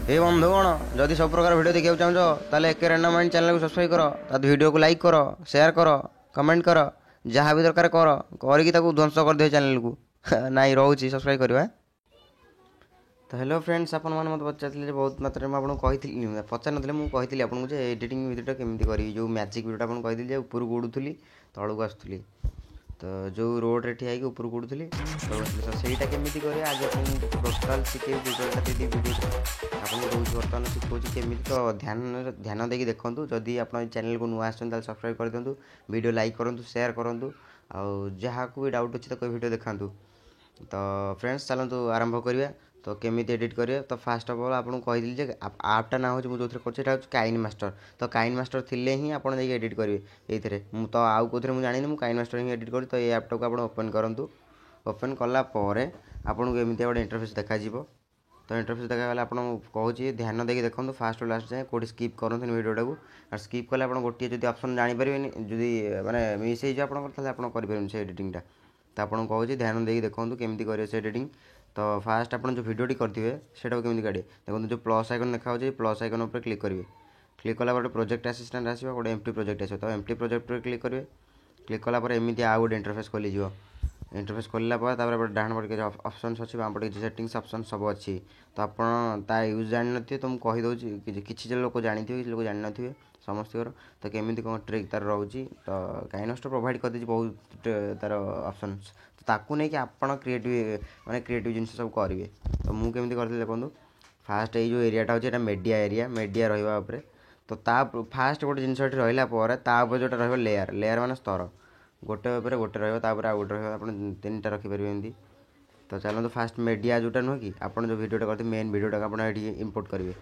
हे बंधुगण जदि सब प्रकार वीडियो देखा चाहछ ताले एके रैंडम माइंड चैनल को सब्सक्राइब कर वीडियो को लाइक कर शेयर कर कमेंट कर जहाँ भी दरकार कर ध्वंस कर दे चैनल को नाई रोचे सब्सक्राइब करवा। तो हेलो फ्रेंड्स आपने मत पचारे बहुत मात्रा में आपको कही पचार नी मुझे आपको एडिटिंग वीडियो केमी करी जो मैजिक वीडियो आपको कही ऊपर को उड़ूली तलू आसुली तो जो रोड रे ठिया ऊपर को उड़ूली तो सहीटा केमी करें आज टोटाल शिखे वीडियो आपको दूसरी बर्तमान शिखा केमी तो ध्यान देकी देखूँ जदि आप चैनल को नुआ आसान सब्सक्राइब कर दिंतु वीडियो लाइक करूँ शेयर करूँ आउ जहाँ को भी डाउट अच्छे तो कोई वीडियो देखा। तो फ्रेंड्स चलतु आरंभ करवा तो केमी एडिट करें तो फास्ट अफ ऑल आपको कहीदी जे आप्टा ना हो जो कर काइन मास्टर तो काइन मास्टर थिले ही आप एडिट करेंगे ये तो आउ कौन मुझे जानी मुझे काइन मास्टर ही एडिट करी तो ये आप्टा को आप ओपन करूँ ओपन कलापर आपको एमती गोटे इंटरफेस देखा तो इंटरफेस देखागला आप कहूँ ध्यान देकी देखो फास्ट लास्ट जाए कौटी स्किप करूँ वीडियोटा को और स्किप कले आप गोटे जब ऑप्शन जानीपर जदि मैंने मिस हो करें से एडिटिंगटा तो आपको कहूँ ध्यान देकी देखो केमी करेंगे से एडिटिंग। तो फास्ट आप जो भिडियोटी करेंगे सेटा केमी काढ़े देखो जो प्लस आइकन देखा प्लस आइकन उपर क्लिक करेंगे क्लिक कला प्रोजेक्ट आसिस्टेंट आसो गोटे एमटी प्रोजेक्ट आसो तो एमटी प्रोजेक्ट पर क्लिक करेंगे क्लिक कलापर एमती आउ गोटे इंटरफेस खोलीज इंटरफेस खोलला डाण पटे ऑप्शंस अच्छी बाम पटे सेटिंग्स ऑप्शन सब अच्छी तो आपड़ा यूज जान तो मुझे कहीदे किसी लोग जानी किसी लोग जान थे समस्त तो केमी कौन ट्रिक तार रोचे तो काइनमास्टर प्रोवाइड कर दी बहुत तार ऑप्शंस तो ताकू नहीं कि आपड़ क्रिएटिव माने क्रिएटिव जिन सब करेंगे तो मुझे केमी करी देखो फास्ट ये जो एरियाटा अच्छे मीडिया एरिया मीडिया रहा तो फास्ट गोटे जिन रहा जो रहा लेयर लेयर मान स्तर गोटे गोटे रहा गोटे रहा तीन टा रखिपारे एमती। तो चलते फास्ट मीडिया जोटा नुह कि आप जो वीडियोटा करते मेन वीडियोटा आप इंपोर्ट करेंगे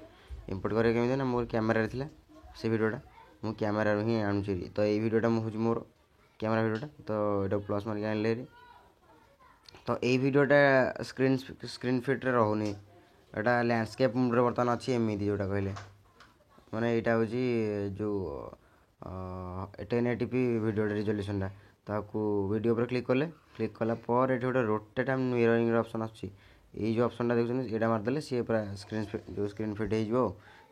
इंपोर्ट करेंगे केमी ना मोर कैमेरा थी से वीडियोटा मुझे कैमेरा ही आणुची तो ये वीडियोटा हूँ मोर कैमेरा वीडियोटा तो ये प्लस मारिक आने तो ये वीडियोटा स्क्रीन फिट रे रोनी यहाँ लैंडस्केप बर्तमान अच्छी एमती जोटा कहले माने यहाँ हूँ जो 1080p वीडियो रिजोल्यूशनटा ताकू वीडियो पर क्लिक कलापर ये गोटे रोटेट एंड मिररिंग ऑप्शन आछी ये जो ऑप्शनटा देखते यहाँ मारदे सी पूरा स्क्रीन फिट हो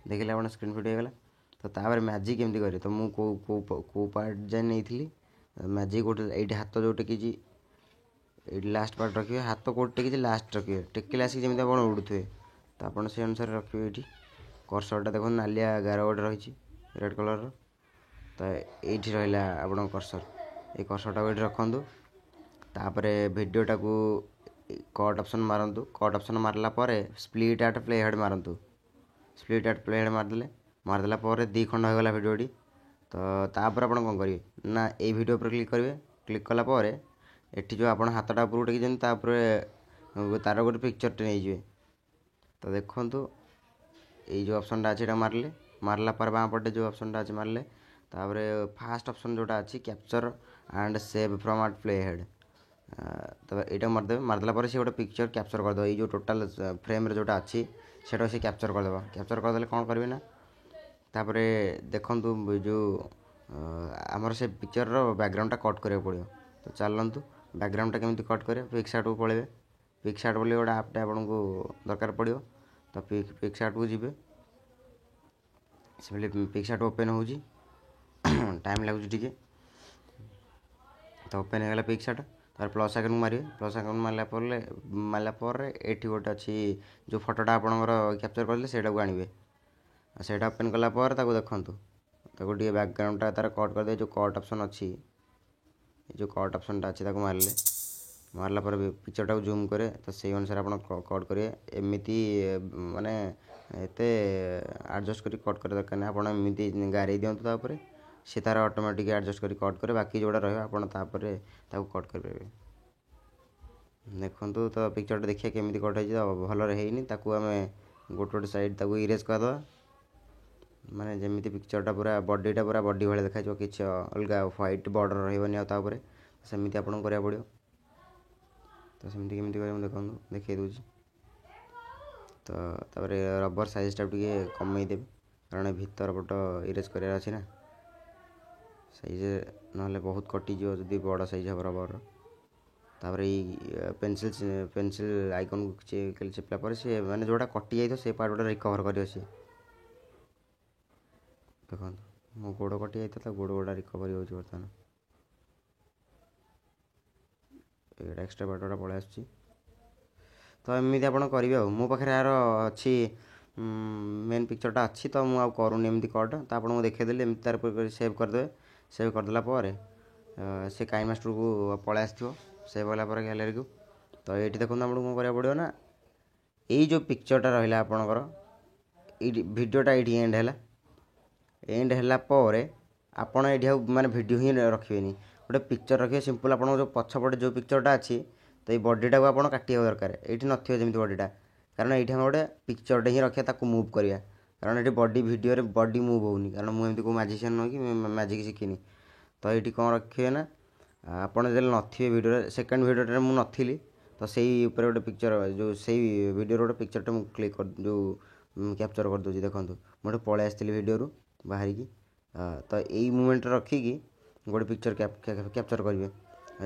देखिए आप स्क्रीन फिट होगा तो तापर मैजिक केमती करें तो मुझे कौ पार्ट जाए नहीं मैजिक गोटे ये हाथ जो टेकी लास्ट पार्ट रखिए हाथ कौट टेकी लास्ट रखिए टेकिले आसिक जमी आप उड़ुए तो आप से अनुसार रखिए ये कर्सरटा देखो नालिया गार गोटे रही रेड कलर तो ये रहा आप कर्सर ये कर्सरटा ये रखु तापर वीडियोटा को कट ऑप्शन मारतु कट ऑप्शन मारला स्प्लिट एट प्ले हेड मारतु स्प्लिट एट प्ले हेड मारदेला दी खंड होगा वीडियोटी तो तापर आप कौन करेंगे ना ये वीडियो पर क्लिक करेंगे क्लिक कलापर एटी जो आप हाथटा ऊपर टेकिन तार गोटे पिक्चरटे नहीं तो देखु ये जो ऑप्शनटा अच्छे मारले मारला बाँ पटे जो ऑप्शनटा अच्छे मारले तापर फास्ट ऑप्शन जोटा अच्छी capture and save from at play head तो यहाँ मारदे मारदेला सी गोटे पिक्चर कैप्चर करदे ये जो टोटाल फ्रेम जोटा अच्छी से कैप्चर करदे कैप्चर करदे कौन करेंगे ना तापर देखु जो आमर से पिक्चर बैकग्राउंडटा कट करा पड़ो तो चलतु बैकग्राउंडटा केमी कट करें पिक्सआर्ट को पलैबे पिक्सआर्ट बोले गोटे आपटा आपको दरकार पड़ो तो पिक्सआर्ट को जी से पिक्सआर्ट ओपन हो टाइम लगुच टे तो ओपन होगा पिक्सआर्ट तार प्लस आइकन मारे प्लस आइकन मारला ये गोटे अच्छी जो फटोटा आपंकर कैप्चर करते सेटा को आने से ओपन कलापर देखु तो बैकग्राउंडटा तार कट कर दे जो कट ऑप्शन अच्छी जो कट ऑप्शनटा अच्छी मारले मारला पिक्चरटा को जूम करे तो से अनुसार आप कट करेंगे एमती माने एते एडजस्ट कर कट कर दरकार नहीं आपमती गारे दिंतु तापर सी तार ऑटोमेटिक एडजस्ट कर कट करे बाकी जोड़ा रहा आप कट करेंगे देखु तो पिक्चरटा देखिए केमी कट हो भल है गोटे गोटे साइड इरेज करदे माने जमी पिक्चरटा पूरा बॉडीटा पूरा बॉडी भाई देखा कि अलग व्हाइट बॉर्डर रही सेमती आपको करा पड़ो तो सेमती केमी देखो देखा दूसरी तो रबर साइजटा टे कमेदेवी कारण भीतर पट इरेज करार अच्छी ना साइज ना बहुत कटिज जदि बड़ साइज हम रबर तापर पेनसिल आइकन को चेपला पर सी मैंने जोटा कटि जाइए से पार्ट गोटा रिकवर कर सी देखो मो गोड़ कटि जाता गोड़ गोटा रिकवर हो बर्तमान ये एक्सट्रा पार्ट पलि आस तो एमती आप करेंगे मो पाखे यार अच्छी मेन पिक्चरटा अच्छी तो मुझे करूनी एमती कट तो आपको देखीदेली एमती तार सेव करदे सेव करदेला से काइन मास्टर को पलि आसो सेव होगापर गैलरी को तो ये देखो आपको कौन करा पड़ो ना यही जो पिक्चरटा रहा आपणकर भिडटा ये एंड है एंड है आपड़ ये माने भिड ही रखे गोटे पिक्चर रखिए सिंपल आप जो पछपटे जो पिक्चरटा अच्छी तो ये बडीटा को आप काटिया दरकार ये नमी बडीटा कारण ये गोटे पिक्चरटे ही रखा ताकू मुव करा कारण ये बडी भिडियो बडी मुव होनी कारण मुझे को मैजिशियन नुह कि मैजिक शिखिनी तो ये कौन रखिए ना आपड़ जो थे भिडियो सेकेंड भिडियोटे मुझे नी तो से गोटे पिक्चर जो से भिडियो गोटे पिक्चरटे मुझे क्लिक कर जो कैप्चर कर दूसरी देखो मुझे पलि आसती भिडियो बाहर की तो यही मुमेंट रखिकी गोटे पिक्चर कैप्चर करेंगे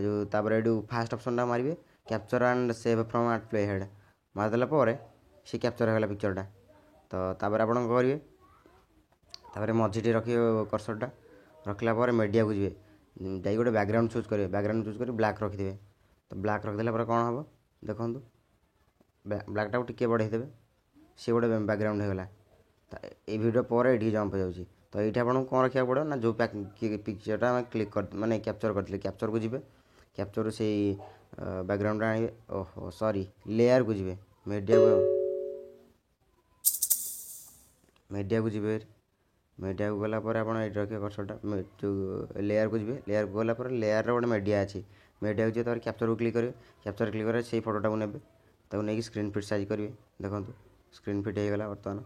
जो तापर ये फास्ट ऑप्शन मारे capture and save frame at playhead मारदेला सी कैप्चर होगा पिक्चरटा तो तापर आप करेंगे मझी रखिए कर्सरटा रखला मीडिया को जी जाइए गोटे बैकग्राउंड चूज करेंगे बैकग्राउंड चूज कर ब्लैक रखिदे तो ब्लैक रखदेला कौन हम देखो ब्लैकटा को टिके बढ़े देवे सी गोटे बैकग्राउंड होगा ये वीडियो पर ये जंप हो जाए तो ये आपको कौन रखा पड़ो ना जो पिक्चरटा आम क्लिक कर माने कैप्चर करते कैप्चर को जी कैप्चर से बैकग्राउंड आने ओहो सॉरी लेयर को जी मीडिया को जी मीडिया को गलापर आप रखिए कर्सरटा जो लेयर को जी लेयर को गलापर लेयर गोटे मीडिया अच्छी मीडिया को जी कैप्चर को क्लिक करेंगे कैप्चर क्लिक करेंगे से फोटोटा को नेबे ताको नहीं स्क्रीन फिट साइज करेंगे देखो स्क्रीन फिट होगा बर्तमान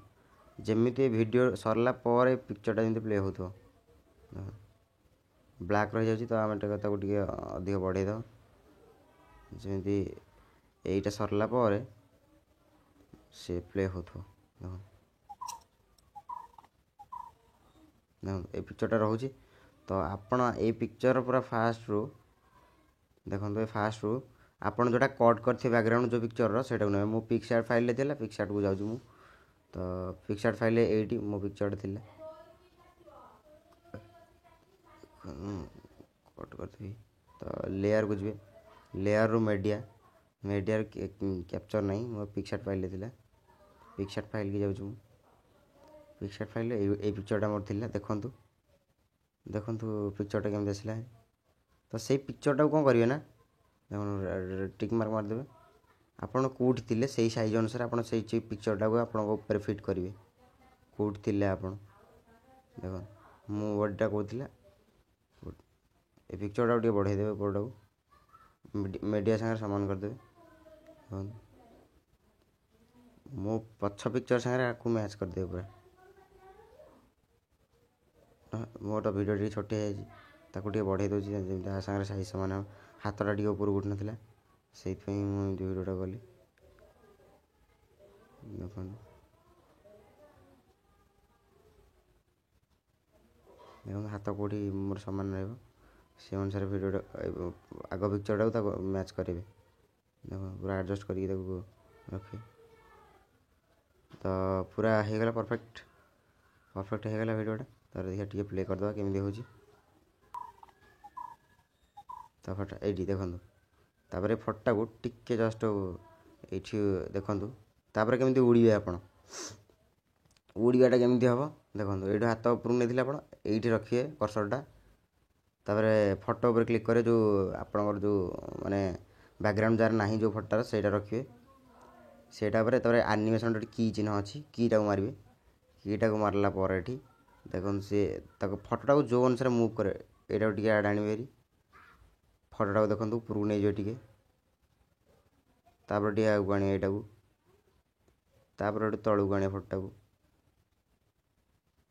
जमी वीडियो सरला पिक्चरटा जमी प्ले हो ब्लैक रही जाए तो आम अधिक बढ़े दो जमी यहीटा सरला से प्ले हो देखो ये पिक्चरटा रोचे तो आपण ये पिक्चर पूरा फास्ट रू देखो फास्ट रू आपड़ जोटा कट कर बैकग्राउंड जो पिक्चर से मो पिक्सआर्ट फाइल थी पिक्सआर्ट को जाऊँ तो पिक्सआर्ट फाइल ये मो पिक्चर थी कट कर तो लेयर को जी लेयर रू मीडिया मीडिया कैप्चर नहीं मो पिक्सआर्ट फाइल थी पिक्सआर्ट फाइल की जाऊँ पिक्सआर्ट फाइल ये पिक्चरटा मोर थी देखु देखु पिक्चरटा केमती आसला तो से पिक्चरटा कौन करेंगे ना देखो टिक मार्क मारदेवे आपड़ कौटी थे से सैज अनुसार आप पिक्चरटा को आप फिट करेंगे कौटी थे आप देखो मो बडीटा कौन ये पिक्चरटा को बढ़ेदेवे उपरटा को मीडिया सागर सामान करदे मो पछ पिक्चर सागर आपको मैच करदे पूरा मोटा वीडियो टी छोटे है बढ़े दूसरी जमी सागर साइज सामान हाथटा टी ऊपर उठ नाला से वीडियोटा कली देख देखो हाथ कौटी मोर सामान से अनुसार वीडियो आग पिक्चरटा को मैच करेंगे देखो पूरा एडजस्ट करके रखे तो पूरा हो गला परफेक्ट परफेक्ट हो गला वीडियोटा तो देखिए टी प्ले करदे केमी हो तो फटा ये देखो फटा को टिके जस्ट ये देखो तापर केमी उड़े आप उड़ाटा केमी हम देखो ये हाथ ऊपर नहीं आप ये रखिए कर्सरटा तापर फोटो पर क्लिक करे जो आपणकर जो माने बैकग्राउंड जार ना जो फोटार से रखिए सेटा एनिमेशन की चिन्ह अच्छी कीटा को मारे कीटा को मारला ये देखो सी फोटोटा को जो अनुसार मुव करे यहाँ टे आड़ आने फोटोटा को देखो उपरको नहीं जाए टे तापर टे आगे आने यहाँ को तापर तलू आने फोटोटा को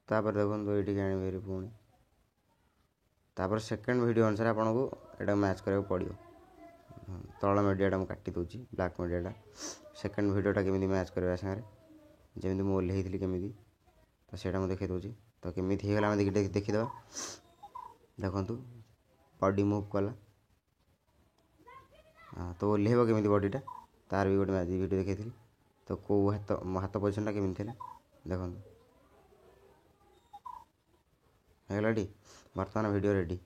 तापर देखो ये आने पुणी तापर सेकेंड वीडियो अनुसार आपको यहाँ मैच करा पड़ो तल मीडियाटा मुझे काटी दूसरी ब्लैक मीडियाटा सेकेंड वीडियोटा केमी मैच करवा सागर जमी मुझे ओल्ल केमी तो सहीटा मुझे देखी दूसरी तो केमी होगा देखीद देखु बॉडी मुव कला ତ ଓହ୍ଲେଇବ କେମିତି ବଡ଼ିଟା ତାର ବି ଗୋଟେ ମ୍ୟାଜିକ୍ ଭିଡ଼ିଓ ଦେଖାଇଥିଲି। ତ କେଉଁ ମୋ ହାତ ପୋଜିସନ୍ଟା କେମିତି ଥିଲା ଦେଖନ୍ତୁ। ହେଇଗଲା ରେଡ଼ି। ବର୍ତ୍ତମାନ ଭିଡ଼ିଓ ରେଡ଼ି।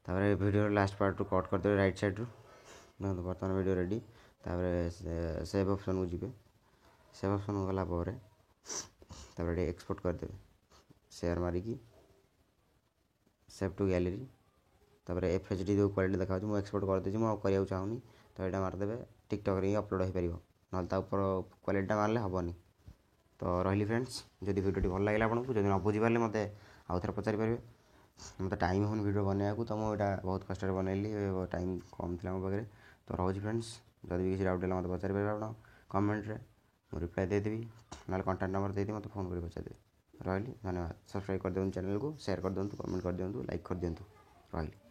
ତାପରେ ଭିଡ଼ିଓର ଲାଷ୍ଟ ପାର୍ଟରୁ କଟ୍ କରିଦେବେ ରାଇଟ୍ ସାଇଡ଼୍ରୁ। ଦେଖନ୍ତୁ ବର୍ତ୍ତମାନ ଭିଡ଼ିଓ ରେଡ଼ି। ତାପରେ ସେଭ୍ ଅପସନ୍କୁ ଯିବେ। ସେଭ୍ ଅପସନ୍କୁ ଗଲା ପରେ ତାପରେ ଟିକେ ଏକ୍ସପୋର୍ଟ କରିଦେବେ। ସେୟାର ମାରିକି ସେଭ୍ ଟୁ ଗ୍ୟାଲେରୀ। ତାପରେ FHD ଯେଉଁ କ୍ୱାଲିଟି ଦେଖାଉଛି ମୁଁ ଏକ୍ସପୋର୍ଟ କରିଦେଇଛି, ମୁଁ ଆଉ କରିବାକୁ ଚାହୁଁନି। ତ ଏଇଟା ମାରିଦେବେ, ଟିକଟକ୍ରେ ହିଁ ଅପଲୋଡ଼ ହୋଇପାରିବ, ନହେଲେ ତା ଉପର କ୍ୱାଲିଟିଟା ମାରିଲେ ହେବନି। ତ ରହିଲି ଫ୍ରେଣ୍ଡସ୍, ଯଦି ଭିଡ଼ିଓଟି ଭଲ ଲାଗିଲା ଆପଣଙ୍କୁ, ଯଦି ନ ବୁଝିପାରିଲେ ମୋତେ ଆଉ ଥରେ ପଚାରିପାରିବେ। ମୋତେ ଟାଇମ୍ ହେଉନି ଭିଡ଼ିଓ ବନେଇବାକୁ, ତ ମୁଁ ଏଇଟା ବହୁତ କଷ୍ଟରେ ବନେଇଲି, ଟାଇମ୍ କମ୍ ଥିଲା ମୋ ପାଖରେ। ତ ରହୁଛି ଫ୍ରେଣ୍ଡସ୍, ଯଦି ବି କିଛି ଡାଉଟ୍ ହେଲା ମୋତେ ପଚାରିପାରିବେ ଆପଣ କମେଣ୍ଟରେ, ମୁଁ ରିପ୍ଲାଏ ଦେଇଦେବି, ନହେଲେ କଣ୍ଟାକ୍ଟ ନମ୍ବର ଦେଇଦେବି, ମୋତେ ଫୋନ୍ କରି ପଚାରିଦେବେ। ରହିଲି, ଧନ୍ୟବାଦ। ସବସ୍କ୍ରାଇବ୍ କରିଦିଅନ୍ତୁ ଚ୍ୟାନେଲକୁ, ସେୟାର କରିଦିଅନ୍ତୁ, କମେଣ୍ଟ କରିଦିଅନ୍ତୁ, ଲାଇକ୍ କରିଦିଅନ୍ତୁ। ରହିଲି।